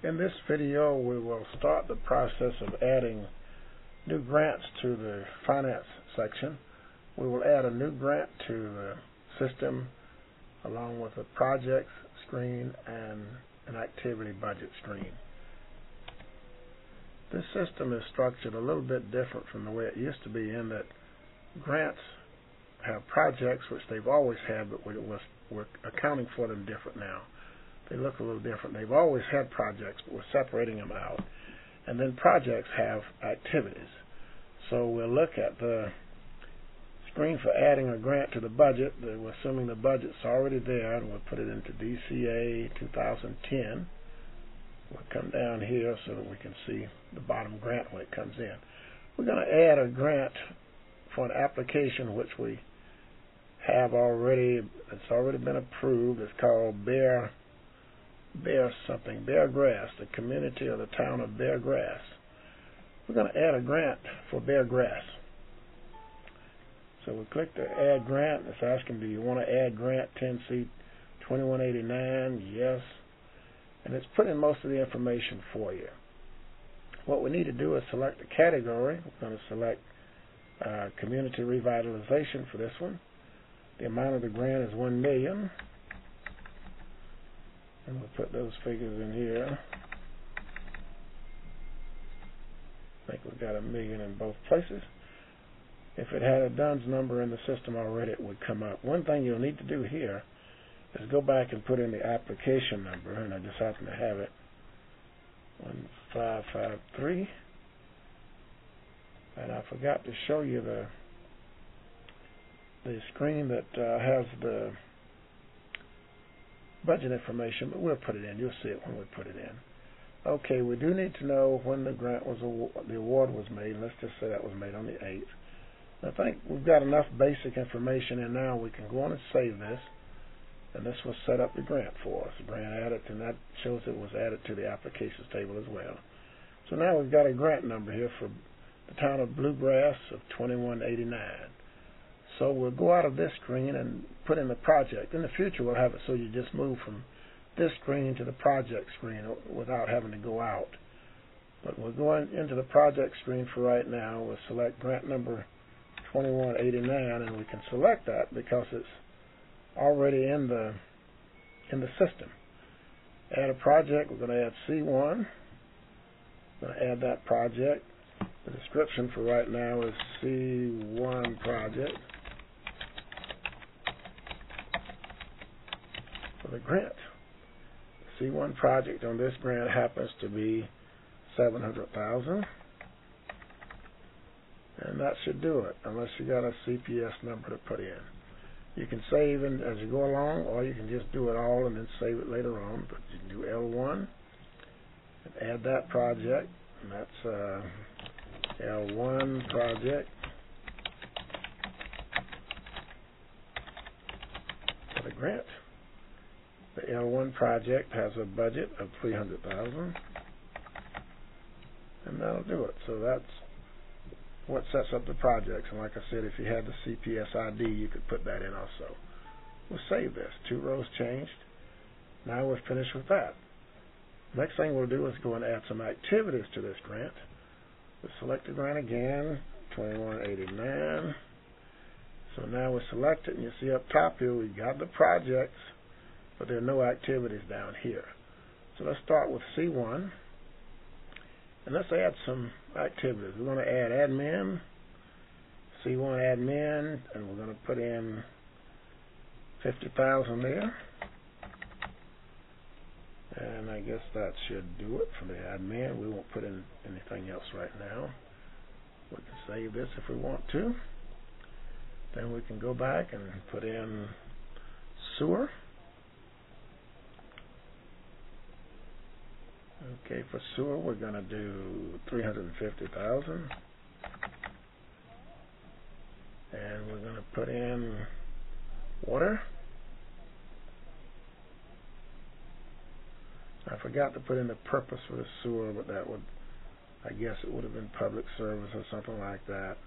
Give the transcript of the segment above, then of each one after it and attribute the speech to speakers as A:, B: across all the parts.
A: In this video, we will start the process of adding new grants to the finance section. We will add a new grant to the system along with a projects screen and an activity budget screen. This system is structured a little bit different from the way it used to be, in that grants have projects, which they've always had, but we're accounting for them different now. They look a little different. They've always had projects, but we're separating them out. And then projects have activities. So we'll look at the screen for adding a grant to the budget. We're assuming the budget's already there, and we'll put it into DCA 2010. We'll come down here so that we can see the bottom grant when it comes in. We're going to add a grant for an application which we have already. It's already been approved. It's called Bear Grass, the community of the town of Bear Grass. We're going to add a grant for Bear Grass. So we click the Add Grant. It's asking, do you want to add grant 10C 2189? Yes. And it's putting most of the information for you. What we need to do is select the category. We're going to select community revitalization for this one. The amount of the grant is $1 million. And we'll put those figures in here. I think we've got $1 million in both places. If it had a DUNS number in the system already, it would come up. One thing you'll need to do here is go back and put in the application number, and I just happen to have it, 1553. And I forgot to show you the screen that has the budget information, but we'll put it in. You'll see it when we put it in. Okay, we do need to know when the grant was the award was made. Let's just say that was made on the 8th. I think we've got enough basic information in now. We can go on and save this, and this will set up the grant for us. The grant added, and that shows it was added to the applications table as well. So now we've got a grant number here for the town of Bluegrass of 2189. So we'll go out of this screen and put in the project. In the future, we'll have it so you just move from this screen to the project screen without having to go out. But we're going into the project screen for right now. We'll select grant number 2189, and we can select that because it's already in the system. Add a project. We're going to add C1. We're going to add that project. The description for right now is C1 project. For the grant, the C1 project on this grant happens to be $700,000, and that should do it, unless you got a CPS number to put in. You can save as you go along, or you can just do it all and then save it later on. But you can do L1 and add that project, and that's L1 project for the grant. The L1 project has a budget of $300,000, and that'll do it. So that's what sets up the projects. And like I said, if you had the CPS ID, you could put that in also. We'll save this. 2 rows changed. Now we're finished with that. Next thing we'll do is go and add some activities to this grant. We'll select the grant again, 2189. So now we select it, and you see up top here we've got the projects, but there are no activities down here. So let's start with C1, and let's add some activities. We're going to add admin, C1 admin, and we're going to put in $50,000 there. And I guess that should do it for the admin. We won't put in anything else right now. We can save this if we want to. Then we can go back and put in sewer. Okay, for sewer we're going to do $350,000, and we're going to put in water. I forgot to put in the purpose for the sewer, but that would, I guess it would have been public service or something like that.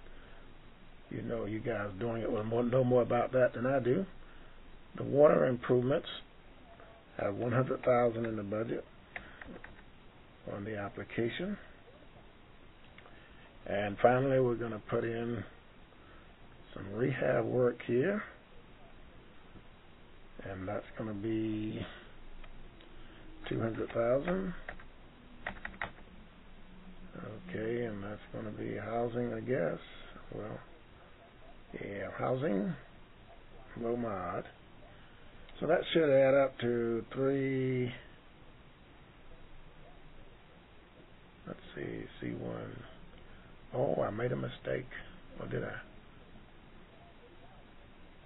A: You know, you guys doing it will know more about that than I do. The water improvements have $100,000 in the budget. on the application. And finally, we're going to put in some rehab work here, and that's going to be $200,000. Okay, and that's going to be housing, I guess. Well, yeah, housing, low mod. So that should add up to let's see, C1. Oh, I made a mistake. Or did I?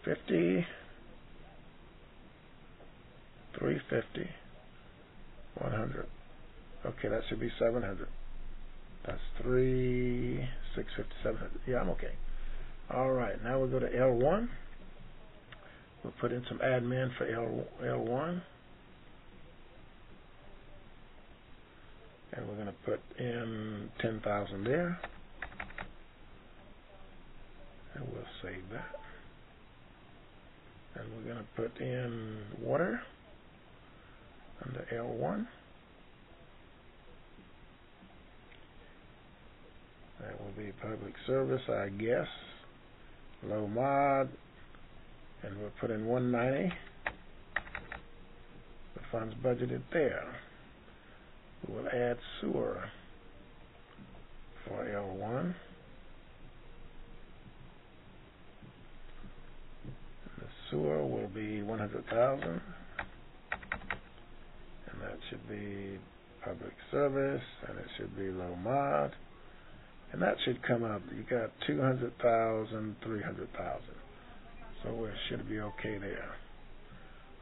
A: 50, 350, 100. Okay, that should be 700. That's 650, 700. Yeah, I'm okay. All right, now we'll go to L1. We'll put in some admin for L1. And we're going to put in 10,000 there. And we'll save that. And we're going to put in water under L1. That will be public service, I guess. Low mod. And we'll put in 190. The funds budgeted there. We will add sewer for L1. The sewer will be 100,000, and that should be public service, and it should be low mod, and that should come up. You got 200,000, 300,000, so we should be okay there.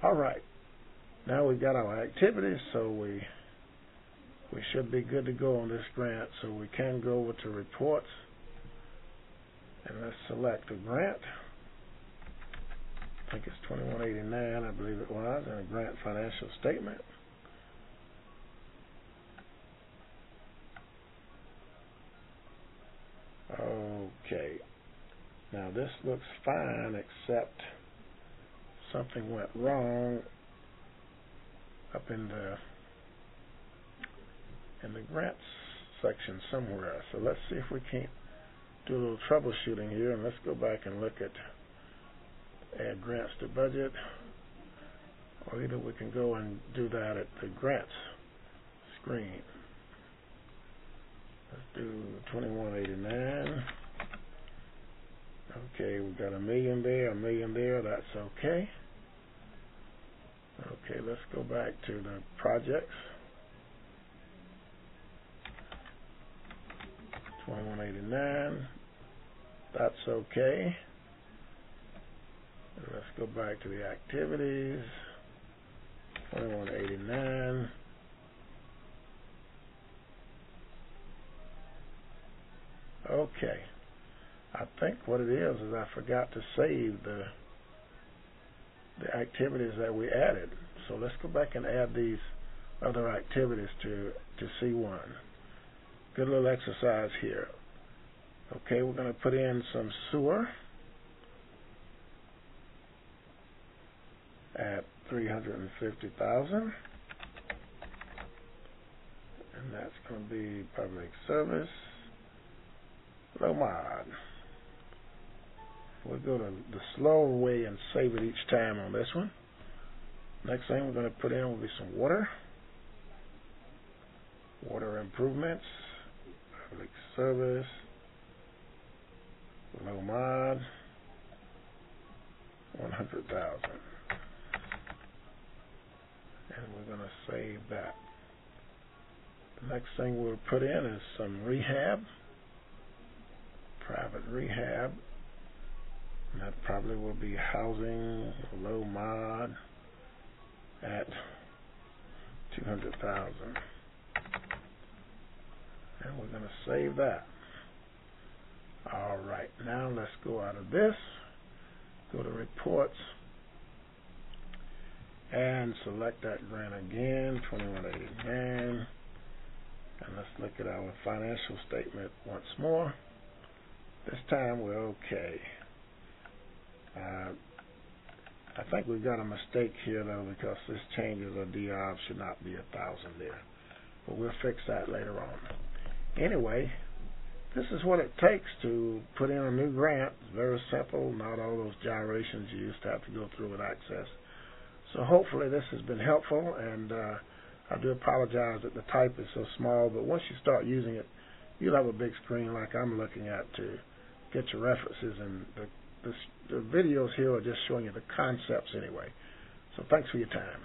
A: All right, now we've got our activities, so we should be good to go on this grant. So we can go over to reports, and let's select a grant. I think it's 2189, I believe it was, and a grant financial statement. Okay, now this looks fine, except something went wrong up in the grants section somewhere. So let's see if we can't do a little troubleshooting here, and let's go back and look at add grants to budget, or either we can go and do that at the grants screen. Let's do 2189. Okay, we've got $1 million there, $1 million there. That's okay. Okay, let's go back to the projects. 2189. That's okay. And let's go back to the activities. 2189. Okay. I think what it is I forgot to save the activities that we added. So let's go back and add these other activities to C1. Good little exercise here. Okay, we're going to put in some sewer at 350,000, and that's going to be public service, low mod. We'll go to the slow way and save it each time on this one. Next thing we're going to put in will be some water improvements, public service, low mod, 100,000. And we're going to save that. The next thing we'll put in is some rehab, private rehab. And that probably will be housing, low mod, at 200,000. And we're going to save that. All right, now let's go out of this, go to reports, and select that grant again, 2189. And let's look at our financial statement once more. This time we're okay. I think we've got a mistake here though, because this changes a DR should not be 1,000 there. but we'll fix that later on. Anyway, this is what it takes to put in a new grant. It's very simple, not all those gyrations you used to have to go through with Access. So hopefully this has been helpful, and I do apologize that the type is so small, but once you start using it, you'll have a big screen like I'm looking at to get your references, and the videos here are just showing you the concepts anyway. So thanks for your time.